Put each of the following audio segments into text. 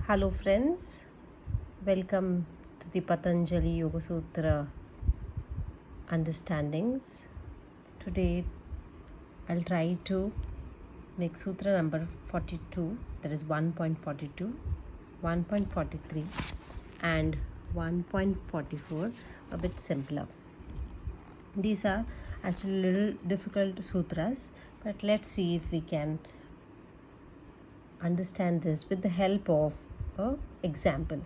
Hello friends, welcome to the Patanjali Yoga Sutra understandings. Today I'll try to make sutra number 42, that is 1.42, 1.43 and 1.44 a bit simpler. These are actually little difficult sutras, but let's see if we can understand this with the help of an example.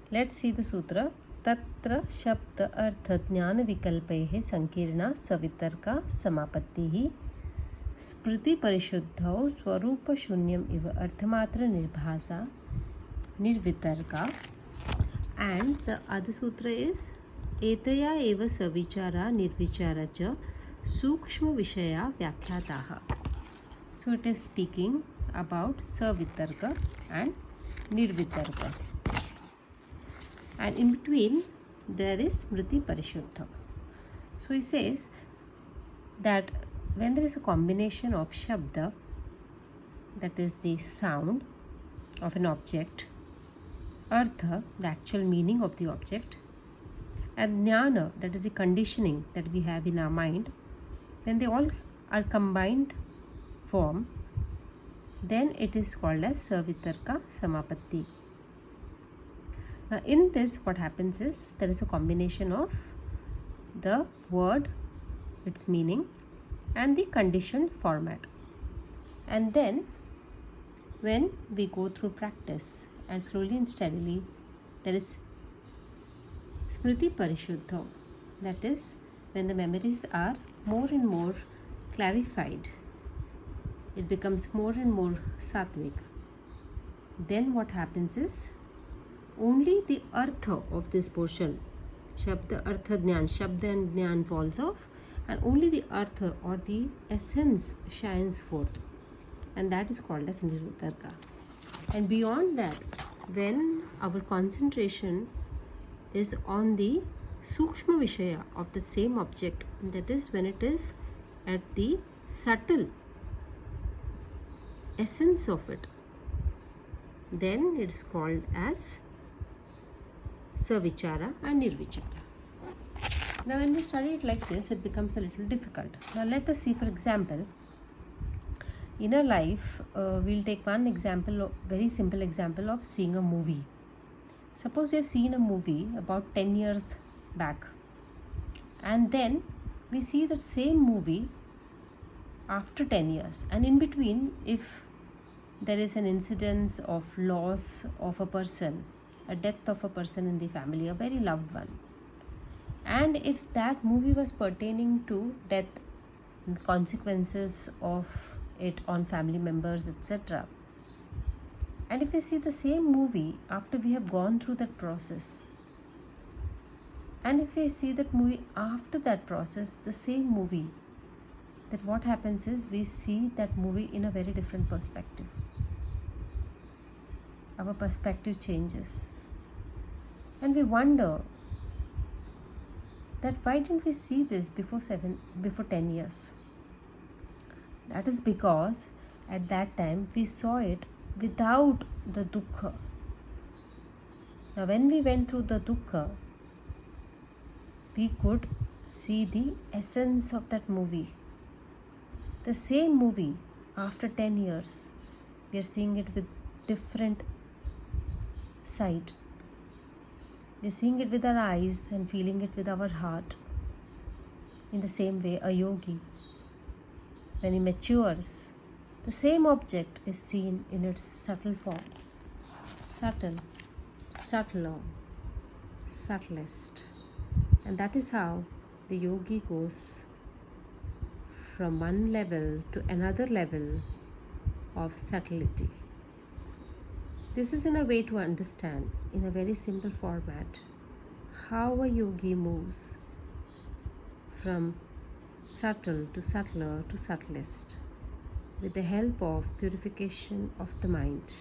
Let's see the sutra. Tatra shabda artha jnana vikalpaihi sankirna savitarka samapattihi spriti parishuddhau swarupa shunyam iva arthamatra nirbhasa nirvitarka. And the other sutra is etaya eva savichara nirvichara cha sukshma vishaya vyakhyataha. So it is speaking about savitarka and nirvitarka, and in between there is smriti parishuddha. So he says that when there is a combination of shabda, that is the sound of an object, artha, the actual meaning of the object, and jnana, that is the conditioning that we have in our mind, when they all are combined form, then it is called as savitarka samapatti. Now in this, what happens is there is a combination of the word, its meaning, and the conditioned format. And then when we go through practice and slowly and steadily, there is smriti parishuddha, that is when the memories are more and more clarified, it becomes more and more sattvic. Then what happens is only the artha of this portion, shabda artha jnana, shabda and jnana falls off, and only the artha or the essence shines forth, and that is called as nirvitarka. And beyond that, when our concentration is on the sukshma vishaya of the same object, that is when it is at the subtle essence of it, then it is called as savichara and nirvichara. Now when we study it like this, it becomes a little difficult. Now let us see, for example, in a life, we'll take one example, very simple example of seeing a movie. Suppose we have seen a movie about 10 years back, and then we see that same movie after 10 years, and in between, if there is an incidence of loss of a person, a death of a person in the family, a very loved one, and if that movie was pertaining to death and consequences of it on family members, etc., and if we see the same movie after we have gone through that process, and if we see that movie after that process, the same movie, that what happens is we see that movie in a very different perspective. Our perspective changes, and we wonder that why didn't we see this before 10 years? That is because at that time we saw it without the dukkha. Now when we went through the dukkha, we could see the essence of that movie. The same movie after 10 years, we are seeing it with different sight. We are seeing it with our eyes and feeling it with our heart. In the same way, a yogi, when he matures, the same object is seen in its subtle form. Subtle, subtler, subtlest. And that is how the yogi goes from one level to another level of subtlety. This is in a way to understand, in a very simple format, how a yogi moves from subtle to subtler to subtlest with the help of purification of the mind.